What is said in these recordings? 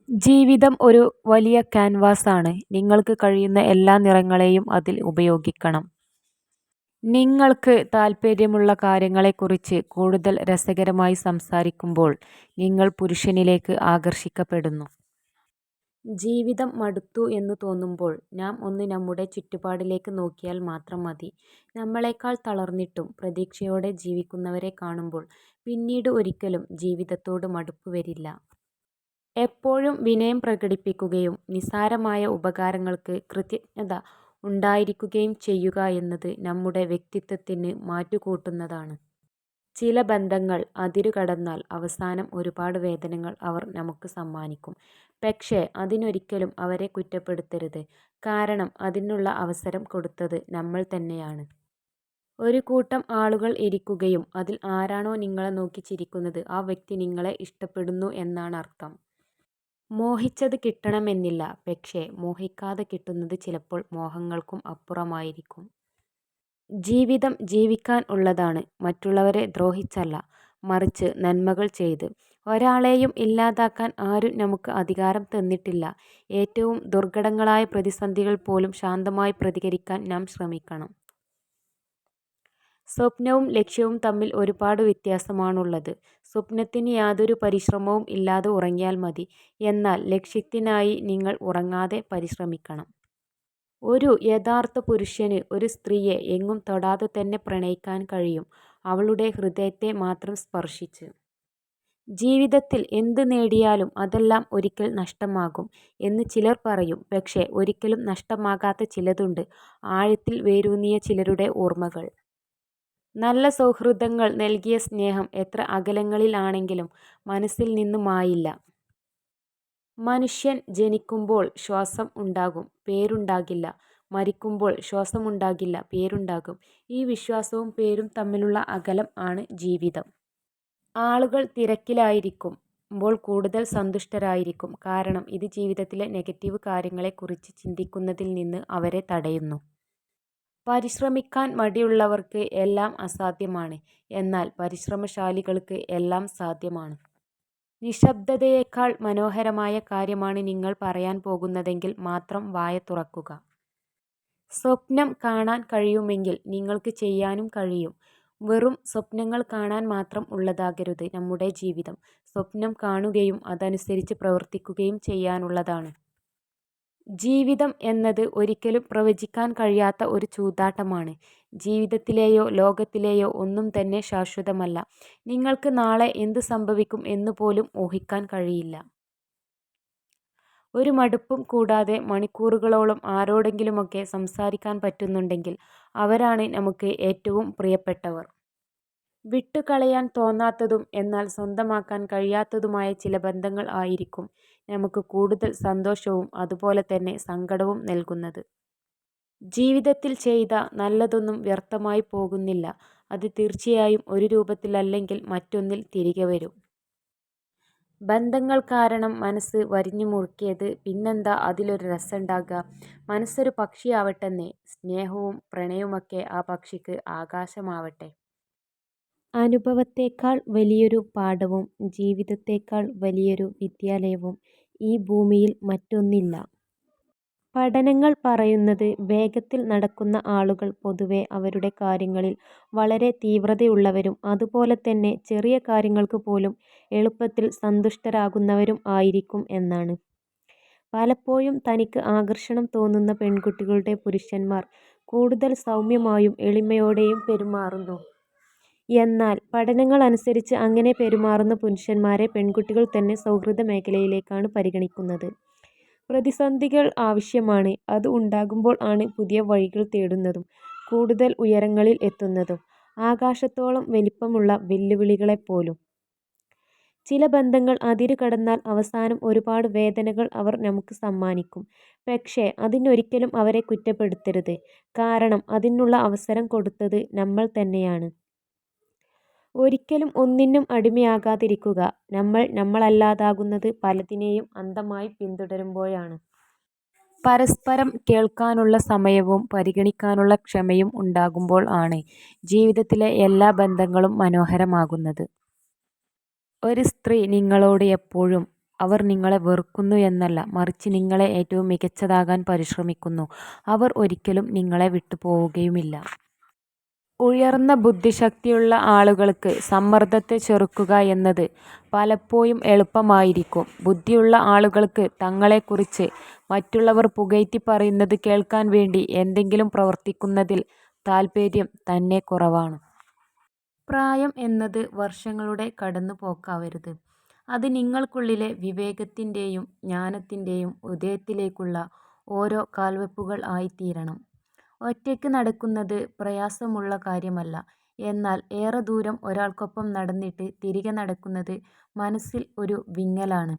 ജീവിതം ഒരു വലിയ ക്യാൻവാസാണ്. നിങ്ങൾക്ക് കഴിയുന്ന എല്ലാ നിറങ്ങളെയും അതിൽ ഉപയോഗിക്കണം. നിങ്ങൾക്ക് താൽപ്പര്യമുള്ള കാര്യങ്ങളെക്കുറിച്ച് കൂടുതൽ രസകരമായി സംസാരിക്കുമ്പോൾ നിങ്ങൾ പുരുഷനിലേക്ക് ആകർഷിക്കപ്പെടുന്നു. ജീവിതം മടുത്തു എന്നു തോന്നുമ്പോൾ നാം ഒന്ന് നമ്മുടെ ചുറ്റുപാടിലേക്ക് നോക്കിയാൽ മാത്രം മതി. നമ്മളെക്കാൾ തളർന്നിട്ടും പ്രതീക്ഷയോടെ ജീവിക്കുന്നവരെ കാണുമ്പോൾ പിന്നീട് ഒരിക്കലും ജീവിതത്തോട് മടുപ്പ് വരില്ല. എപ്പോഴും വിനയം പ്രകടിപ്പിക്കുകയും നിസ്സാരമായ ഉപകാരങ്ങൾക്ക് കൃതജ്ഞത ഉണ്ടായിരിക്കുകയും ചെയ്യുക എന്നത് നമ്മുടെ വ്യക്തിത്വത്തിന് മാറ്റുകൂട്ടുന്നതാണ്. ചില ബന്ധങ്ങൾ അതിരുകടന്നാൽ അവസാനം ഒരുപാട് വേദനകൾ അവർ നമുക്ക് സമ്മാനിക്കും. പക്ഷേ അതിനൊരിക്കലും അവരെ കുറ്റപ്പെടുത്തരുത്. കാരണം അതിനുള്ള അവസരം കൊടുത്തത് നമ്മൾ തന്നെയാണ്. ഒരു കൂട്ടം ആളുകൾ ഇരിക്കുകയും അതിൽ ആരാണോ നിങ്ങളെ നോക്കി ചിരിക്കുന്നത് ആ വ്യക്തി നിങ്ങളെ ഇഷ്ടപ്പെടുന്നു എന്നാണ് അർത്ഥം. മോഹിച്ചത് കിട്ടണമെന്നില്ല, പക്ഷേ മോഹിക്കാതെ കിട്ടുന്നത് ചിലപ്പോൾ മോഹങ്ങൾക്കും അപ്പുറമായിരിക്കും. ജീവിതം ജീവിക്കാൻ ഉള്ളതാണ്, മറ്റുള്ളവരെ ദ്രോഹിച്ചല്ല, മറിച്ച് നന്മകൾ ചെയ്ത്. ഒരാളെയും ഇല്ലാതാക്കാൻ ആരും നമുക്ക് അധികാരം തന്നിട്ടില്ല. ഏറ്റവും ദുർഘടങ്ങളായ പ്രതിസന്ധികൾ പോലും ശാന്തമായി പ്രതികരിക്കാൻ നാം ശ്രമിക്കണം. സ്വപ്നവും ലക്ഷ്യവും തമ്മിൽ ഒരുപാട് വ്യത്യാസമാണുള്ളത്. സ്വപ്നത്തിന് യാതൊരു പരിശ്രമവും ഇല്ലാതെ ഉറങ്ങിയാൽ മതി, എന്നാൽ ലക്ഷ്യത്തിനായി നിങ്ങൾ ഉറങ്ങാതെ പരിശ്രമിക്കണം. ഒരു യഥാർത്ഥ പുരുഷന് ഒരു സ്ത്രീയെ എങ്ങും തൊടാതെ തന്നെ പ്രണയിക്കാൻ കഴിയും, അവളുടെ ഹൃദയത്തെ മാത്രം സ്പർശിച്ച്. ജീവിതത്തിൽ എന്ത് നേടിയാലും അതെല്ലാം ഒരിക്കൽ നഷ്ടമാകും എന്ന് ചിലർ പറയും. പക്ഷേ ഒരിക്കലും നഷ്ടമാകാത്ത ചിലതുണ്ട്, ആഴത്തിൽ വേരൂന്നിയ ചിലരുടെ ഓർമ്മകൾ. നല്ല സൗഹൃദങ്ങൾ നൽകിയ സ്നേഹം എത്ര അകലങ്ങളിൽ ആണെങ്കിലും മനസ്സിൽ നിന്ന് മായില്ല. മനുഷ്യൻ ജനിക്കുമ്പോൾ ശ്വാസം ഉണ്ടാകും, പേരുണ്ടാകില്ല. മരിക്കുമ്പോൾ ശ്വാസമുണ്ടാകില്ല, പേരുണ്ടാകും. ഈ വിശ്വാസവും പേരും തമ്മിലുള്ള അകലം ആണ് ജീവിതം. ആളുകൾ തിരക്കിലായിരിക്കുമ്പോൾ കൂടുതൽ സന്തുഷ്ടരായിരിക്കും. കാരണം ഇത് ജീവിതത്തിലെ നെഗറ്റീവ് കാര്യങ്ങളെക്കുറിച്ച് ചിന്തിക്കുന്നതിൽ നിന്ന് അവരെ തടയുന്നു. പരിശ്രമിക്കാൻ മടിയുള്ളവർക്ക് എല്ലാം അസാധ്യമാണ്, എന്നാൽ പരിശ്രമശാലികൾക്ക് എല്ലാം സാധ്യമാണ്. നിശബ്ദതയേക്കാൾ മനോഹരമായ കാര്യമാണ് നിങ്ങൾ പറയാൻ പോകുന്നതെങ്കിൽ മാത്രം വായ തുറക്കുക. സ്വപ്നം കാണാൻ കഴിയുമെങ്കിൽ നിങ്ങൾക്ക് ചെയ്യാനും കഴിയും. വെറും സ്വപ്നങ്ങൾ കാണാൻ മാത്രം ഉള്ളതാകരുത് നമ്മുടെ ജീവിതം. സ്വപ്നം കാണുകയും അതനുസരിച്ച് പ്രവർത്തിക്കുകയും ചെയ്യാനുള്ളതാണ്. ജീവിതം എന്നത് ഒരിക്കലും പ്രവചിക്കാൻ കഴിയാത്ത ഒരു ചൂതാട്ടമാണ്. ജീവിതത്തിലെയോ ലോകത്തിലെയോ ഒന്നും തന്നെ ശാശ്വതമല്ല. നിങ്ങൾക്ക് നാളെ എന്ത് സംഭവിക്കും എന്ന് പോലും ഊഹിക്കാൻ കഴിയില്ല. ഒരു മടുപ്പും കൂടാതെ മണിക്കൂറുകളോളം ആരോടെങ്കിലുമൊക്കെ സംസാരിക്കാൻ പറ്റുന്നുണ്ടെങ്കിൽ അവരാണ് നമുക്ക് ഏറ്റവും പ്രിയപ്പെട്ടവർ. വിട്ടുകളയാൻ തോന്നാത്തതും എന്നാൽ സ്വന്തമാക്കാൻ കഴിയാത്തതുമായ ചില ബന്ധങ്ങൾ ആയിരിക്കും നമുക്ക് കൂടുതൽ സന്തോഷവും അതുപോലെ തന്നെ സങ്കടവും നൽകുന്നത്. ജീവിതത്തിൽ ചെയ്ത നല്ലതൊന്നും വ്യർത്ഥമായി പോകുന്നില്ല. അത് തീർച്ചയായും ഒരു രൂപത്തിലല്ലെങ്കിൽ മറ്റൊന്നിൽ തിരികെ വരും. ബന്ധങ്ങൾ കാരണം മനസ്സ് വരിഞ്ഞു മുറുക്കിയത് പിന്നെന്താ അതിലൊരു രസമുണ്ടാകുക. മനസ്സൊരു പക്ഷിയാവട്ടെന്നേ, സ്നേഹവും പ്രണയവുമൊക്കെ ആ പക്ഷിക്ക് ആകാശമാവട്ടെ. അനുഭവത്തേക്കാൾ വലിയൊരു പാഠവും ജീവിതത്തേക്കാൾ വലിയൊരു വിദ്യാലയവും ഈ ഭൂമിയിൽ മറ്റൊന്നില്ല. പഠനങ്ങൾ പറയുന്നത് വേഗത്തിൽ നടക്കുന്ന ആളുകൾ പൊതുവെ അവരുടെ കാര്യങ്ങളിൽ വളരെ തീവ്രതയുള്ളവരും അതുപോലെ തന്നെ ചെറിയ കാര്യങ്ങൾക്ക് പോലും എളുപ്പത്തിൽ സന്തുഷ്ടരാകുന്നവരും ആയിരിക്കും എന്നാണ്. പലപ്പോഴും തനിക്ക് ആകർഷണം തോന്നുന്ന പെൺകുട്ടികളുടെ പുരുഷന്മാർ കൂടുതൽ സൗമ്യമായും എളിമയോടെയും പെരുമാറുന്നു. എന്നാൽ പഠനങ്ങൾ അനുസരിച്ച് അങ്ങനെ പെരുമാറുന്ന പുരുഷന്മാരെ പെൺകുട്ടികൾ തന്നെ സൗഹൃദ മേഖലയിലേക്കാണ് പരിഗണിക്കുന്നത്. പ്രതിസന്ധികൾ ആവശ്യമാണ്. അത് ഉണ്ടാകുമ്പോൾ ആണ് പുതിയ വഴികൾ തേടുന്നതും കൂടുതൽ ഉയരങ്ങളിൽ എത്തുന്നതും. ആകാശത്തോളം വലിപ്പമുള്ള വെല്ലുവിളികളെപ്പോലും. ചില ബന്ധങ്ങൾ അതിരു കടന്നാൽ അവസാനം ഒരുപാട് വേദനകൾ അവർ നമുക്ക് സമ്മാനിക്കും. പക്ഷേ അതിനൊരിക്കലും അവരെ കുറ്റപ്പെടുത്തരുത്. കാരണം അതിനുള്ള അവസരം കൊടുത്തത് നമ്മൾ തന്നെയാണ്. ഒരിക്കലും ഒന്നിനും അടിമയാകാതിരിക്കുക. നമ്മൾ നമ്മളല്ലാതാകുന്നത് പലതിനെയും അന്ധമായി പിന്തുടരുമ്പോഴാണ്. പരസ്പരം കേൾക്കാനുള്ള സമയവും പരിഗണിക്കാനുള്ള ക്ഷമയും ഉണ്ടാകുമ്പോൾ ആണ് ജീവിതത്തിലെ എല്ലാ ബന്ധങ്ങളും മനോഹരമാകുന്നത്. ഒരു സ്ത്രീ നിങ്ങളോട് എപ്പോഴും അവർ നിങ്ങളെ വെറുക്കുന്നു എന്നല്ല, മറിച്ച് നിങ്ങളെ ഏറ്റവും മികച്ചതാകാൻ പരിശ്രമിക്കുന്നു. അവർ ഒരിക്കലും നിങ്ങളെ വിട്ടുപോവുകയുമില്ല. ഉയർന്ന ബുദ്ധിശക്തിയുള്ള ആളുകൾക്ക് സമ്മർദ്ദത്തെ ചെറുക്കുക എന്നത് പലപ്പോഴും എളുപ്പമായിരിക്കും. ബുദ്ധിയുള്ള ആളുകൾക്ക് തങ്ങളെക്കുറിച്ച് മറ്റുള്ളവർ പുകഴ്ത്തി പറയുന്നത് കേൾക്കാൻ വേണ്ടി എന്തെങ്കിലും പ്രവർത്തിക്കുന്നതിൽ താൽപര്യം തന്നെ കുറവാണ്. പ്രായം എന്നത് വർഷങ്ങളുടെ കടന്നുപോക്കാവരുത്. അത് നിങ്ങൾക്കുള്ളിലെ വിവേകത്തിൻ്റെയും ജ്ഞാനത്തിൻ്റെയും ഉദയത്തിലേക്കുള്ള ഓരോ കാൽവെപ്പുകൾ ആയിത്തീരണം. ഒറ്റയ്ക്ക് നടക്കുന്നത് പ്രയാസമുള്ള കാര്യമല്ല. എന്നാൽ ഏറെ ദൂരം ഒരാൾക്കൊപ്പം നടന്നിട്ട് തിരികെ നടക്കുന്നത് മനസ്സിൽ ഒരു വിങ്ങലാണ്.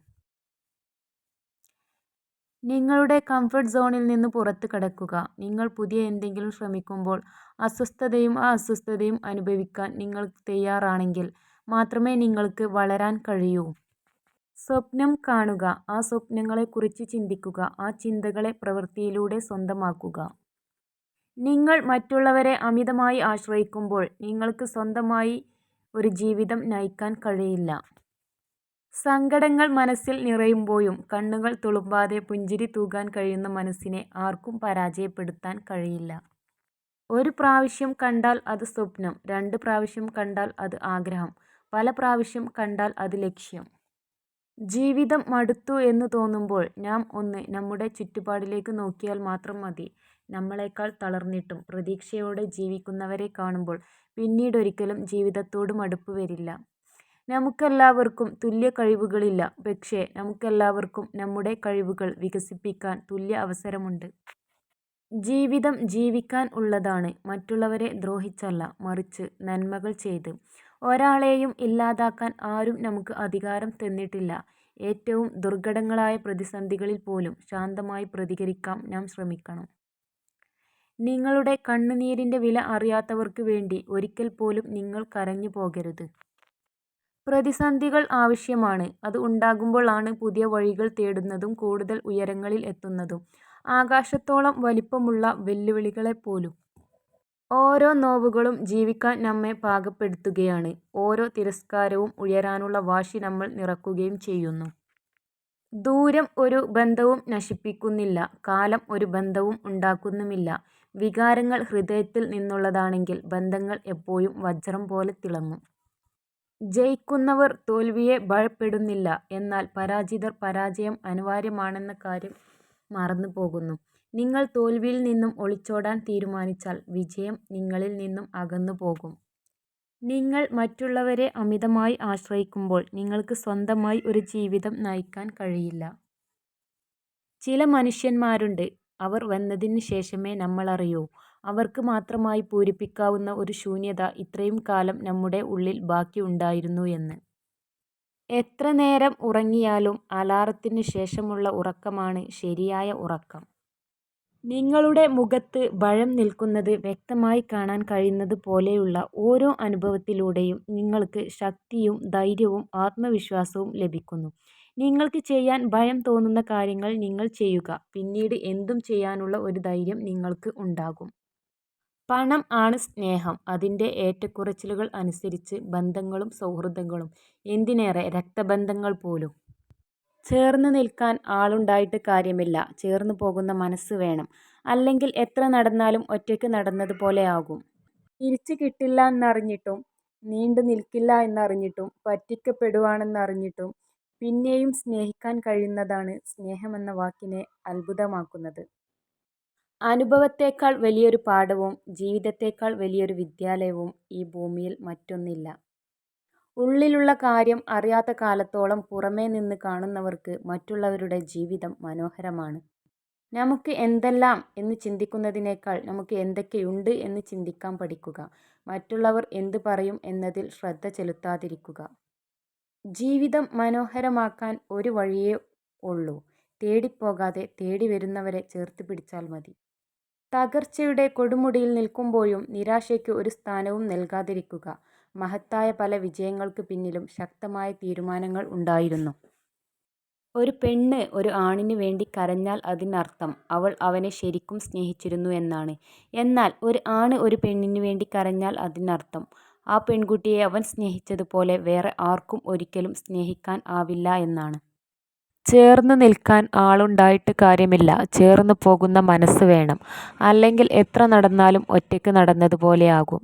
നിങ്ങളുടെ കംഫർട്ട് സോണിൽ നിന്ന് പുറത്ത് കടക്കുക. നിങ്ങൾ പുതിയ എന്തെങ്കിലും ശ്രമിക്കുമ്പോൾ അസ്വസ്ഥതയും ആ അസ്വസ്ഥതയും അനുഭവിക്കാൻ നിങ്ങൾ തയ്യാറാണെങ്കിൽ മാത്രമേ നിങ്ങൾക്ക് വളരാൻ കഴിയൂ. സ്വപ്നം കാണുക. ആ സ്വപ്നങ്ങളെക്കുറിച്ച് ചിന്തിക്കുക. ആ ചിന്തകളെ പ്രവൃത്തിയിലൂടെ സ്വന്തമാക്കുക. നിങ്ങൾ മറ്റുള്ളവരെ അമിതമായി ആശ്രയിക്കുമ്പോൾ നിങ്ങൾക്ക് സ്വന്തമായി ഒരു ജീവിതം നയിക്കാൻ കഴിയില്ല. സങ്കടങ്ങൾ മനസ്സിൽ നിറയുമ്പോഴും കണ്ണുകൾ തുളുമ്പാതെ പുഞ്ചിരി തൂകാൻ കഴിയുന്ന മനസ്സിനെ ആർക്കും പരാജയപ്പെടുത്താൻ കഴിയില്ല. ഒരു പ്രാവശ്യം കണ്ടാൽ അത് സ്വപ്നം, 2 പ്രാവശ്യം കണ്ടാൽ അത് ആഗ്രഹം, പല പ്രാവശ്യം കണ്ടാൽ അത് ലക്ഷ്യം. ജീവിതം മടുത്തു എന്ന് തോന്നുമ്പോൾ നാം ഒന്ന് നമ്മുടെ ചുറ്റുപാടിലേക്ക് നോക്കിയാൽ മാത്രം മതി. നമ്മളെക്കാൾ തളർന്നിട്ടും പ്രതീക്ഷയോടെ ജീവിക്കുന്നവരെ കാണുമ്പോൾ പിന്നീടൊരിക്കലും ജീവിതത്തോട് മടുപ്പ് വരില്ല. നമുക്കെല്ലാവർക്കും തുല്യ കഴിവുകളില്ല, പക്ഷേ നമുക്കെല്ലാവർക്കും നമ്മുടെ കഴിവുകൾ വികസിപ്പിക്കാൻ തുല്യ അവസരമുണ്ട്. ജീവിതം ജീവിക്കാൻ ഉള്ളതാണ്, മറ്റുള്ളവരെ ദ്രോഹിച്ചല്ല, മറിച്ച് നന്മകൾ ചെയ്ത്. ഒരാളെയും ഇല്ലാതാക്കാൻ ആരും നമുക്ക് അധികാരം തന്നിട്ടില്ല. ഏറ്റവും ദുർഘടങ്ങളായ പ്രതിസന്ധികളിൽ പോലും ശാന്തമായി പ്രതികരിക്കാൻ നാം ശ്രമിക്കണം. നിങ്ങളുടെ കണ്ണുനീരിൻ്റെ വില അറിയാത്തവർക്ക് വേണ്ടി ഒരിക്കൽ പോലും നിങ്ങൾ കരഞ്ഞു പോകരുത്. പ്രതിസന്ധികൾ ആവശ്യമാണ്. അത് ഉണ്ടാകുമ്പോൾ ആണ് പുതിയ വഴികൾ തേടുന്നതും കൂടുതൽ ഉയരങ്ങളിൽ എത്തുന്നതും. ആകാശത്തോളം വലിപ്പമുള്ള വെല്ലുവിളികളെപ്പോലും. ഓരോ നോവുകളും ജീവിക്കാൻ നമ്മെ പാകപ്പെടുത്തുകയാണ്. ഓരോ തിരസ്കാരവും ഉയരാനുള്ള വാശി നമ്മൾ നിറക്കുകയും ചെയ്യുന്നു. ദൂരം ഒരു ബന്ധവും നശിപ്പിക്കുന്നില്ല. കാലം ഒരു ബന്ധവും ഉണ്ടാക്കുന്നുമില്ല. വികാരങ്ങൾ ഹൃദയത്തിൽ നിന്നുള്ളതാണെങ്കിൽ ബന്ധങ്ങൾ എപ്പോഴും വജ്രം പോലെ തിളങ്ങും. ജയിക്കുന്നവർ തോൽവിയെ ഭയപ്പെടുന്നില്ല. എന്നാൽ പരാജിതർ പരാജയം അനിവാര്യമാണെന്ന കാര്യം മറന്നു പോകുന്നു. നിങ്ങൾ തോൽവിയിൽ നിന്നും ഒളിച്ചോടാൻ തീരുമാനിച്ചാൽ വിജയം നിങ്ങളിൽ നിന്നും അകന്നു പോകും. നിങ്ങൾ മറ്റുള്ളവരെ അമിതമായി ആശ്രയിക്കുമ്പോൾ നിങ്ങൾക്ക് സ്വന്തമായി ഒരു ജീവിതം നയിക്കാൻ കഴിയില്ല. ചില മനുഷ്യന്മാരുണ്ട്, അവർ വന്നതിന് ശേഷമേ നമ്മളറിയൂ. അവർക്ക് മാത്രമായി പൂരിപ്പിക്കാവുന്ന ഒരു ശൂന്യത ഇത്രയും കാലം നമ്മുടെ ഉള്ളിൽ ബാക്കി ഉണ്ടായിരുന്നു എന്ന്. എത്ര നേരം ഉറങ്ങിയാലും അലാറത്തിനു ശേഷമുള്ള ഉറക്കമാണ് ശരിയായ ഉറക്കം. നിങ്ങളുടെ മുഖത്ത് ഭയം നിൽക്കുന്നത് വ്യക്തമായി കാണാൻ കഴിയുന്നത് പോലെയുള്ള ഓരോ അനുഭവത്തിലൂടെയും നിങ്ങൾക്ക് ശക്തിയും ധൈര്യവും ആത്മവിശ്വാസവും ലഭിക്കുന്നു. നിങ്ങൾക്ക് ചെയ്യാൻ ഭയം തോന്നുന്ന കാര്യങ്ങൾ നിങ്ങൾ ചെയ്യുക. പിന്നീട് എന്തും ചെയ്യാനുള്ള ഒരു ധൈര്യം നിങ്ങൾക്ക് ഉണ്ടാകും. പണം ആണ് സ്നേഹം. അതിൻ്റെ ഏറ്റക്കുറച്ചിലുകൾ അനുസരിച്ച് ബന്ധങ്ങളും സൗഹൃദങ്ങളും, എന്തിനേറെ രക്തബന്ധങ്ങൾ പോലും. ചേർന്ന് നിൽക്കാൻ ആളുണ്ടായിട്ട് കാര്യമില്ല, ചേർന്ന് പോകുന്ന മനസ്സ് വേണം. അല്ലെങ്കിൽ എത്ര നടന്നാലും ഒറ്റയ്ക്ക് നടന്നതുപോലെ ആകും. തിരിച്ചു കിട്ടില്ല എന്നറിഞ്ഞിട്ടും, നീണ്ടു നിൽക്കില്ല എന്നറിഞ്ഞിട്ടും, പറ്റിക്കപ്പെടുവാണെന്നറിഞ്ഞിട്ടും പിന്നെയും സ്നേഹിക്കാൻ കഴിയുന്നതാണ് സ്നേഹമെന്ന വാക്കിനെ അത്ഭുതമാക്കുന്നത്. അനുഭവത്തേക്കാൾ വലിയൊരു പാഠവും ജീവിതത്തേക്കാൾ വലിയൊരു വിദ്യാലയവും ഈ ഭൂമിയിൽ മറ്റൊന്നില്ല. ഉള്ളിലുള്ള കാര്യം അറിയാത്ത കാലത്തോളം പുറമേ നിന്ന് കാണുന്നവർക്ക് മറ്റുള്ളവരുടെ ജീവിതം മനോഹരമാണ്. നമുക്ക് എന്തെല്ലാം എന്ന് ചിന്തിക്കുന്നതിനേക്കാൾ നമുക്ക് എന്തൊക്കെയുണ്ട് എന്ന് ചിന്തിക്കാൻ പഠിക്കുക. മറ്റുള്ളവർ എന്ത് പറയും എന്നതിൽ ശ്രദ്ധ ചെലുത്താതിരിക്കുക. ജീവിതം മനോഹരമാക്കാൻ ഒരു വഴിയേ ഉള്ളൂ. തേടിപ്പോകാതെ തേടി വരുന്നവരെ ചേർത്ത് പിടിച്ചാൽ മതി. തകർച്ചയുടെ കൊടുമുടിയിൽ നിൽക്കുമ്പോഴും നിരാശയ്ക്ക് ഒരു സ്ഥാനവും നൽകാതിരിക്കുക. മഹത്തായ പല വിജയങ്ങൾക്ക് പിന്നിലും ശക്തമായ തീരുമാനങ്ങൾ ഉണ്ടായിരുന്നു. ഒരു പെണ്ണ് ഒരു ആണിന് വേണ്ടി കരഞ്ഞാൽ അതിനർത്ഥം അവൾ അവനെ ശരിക്കും സ്നേഹിച്ചിരുന്നു എന്നാണ്. എന്നാൽ ഒരു ആണ് ഒരു പെണ്ണിന് വേണ്ടി കരഞ്ഞാൽ അതിനർത്ഥം ആ പെൺകുട്ടിയെ അവൻ സ്നേഹിച്ചതുപോലെ വേറെ ആർക്കും ഒരിക്കലും സ്നേഹിക്കാൻ ആവില്ല എന്നാണ്. ചേർന്ന് നിൽക്കാൻ ആളുണ്ടായിട്ട് കാര്യമില്ല, ചേർന്ന് പോകുന്ന മനസ്സ് വേണം. അല്ലെങ്കിൽ എത്ര നടന്നാലും ഒറ്റയ്ക്ക് നടന്നതുപോലെയാകും.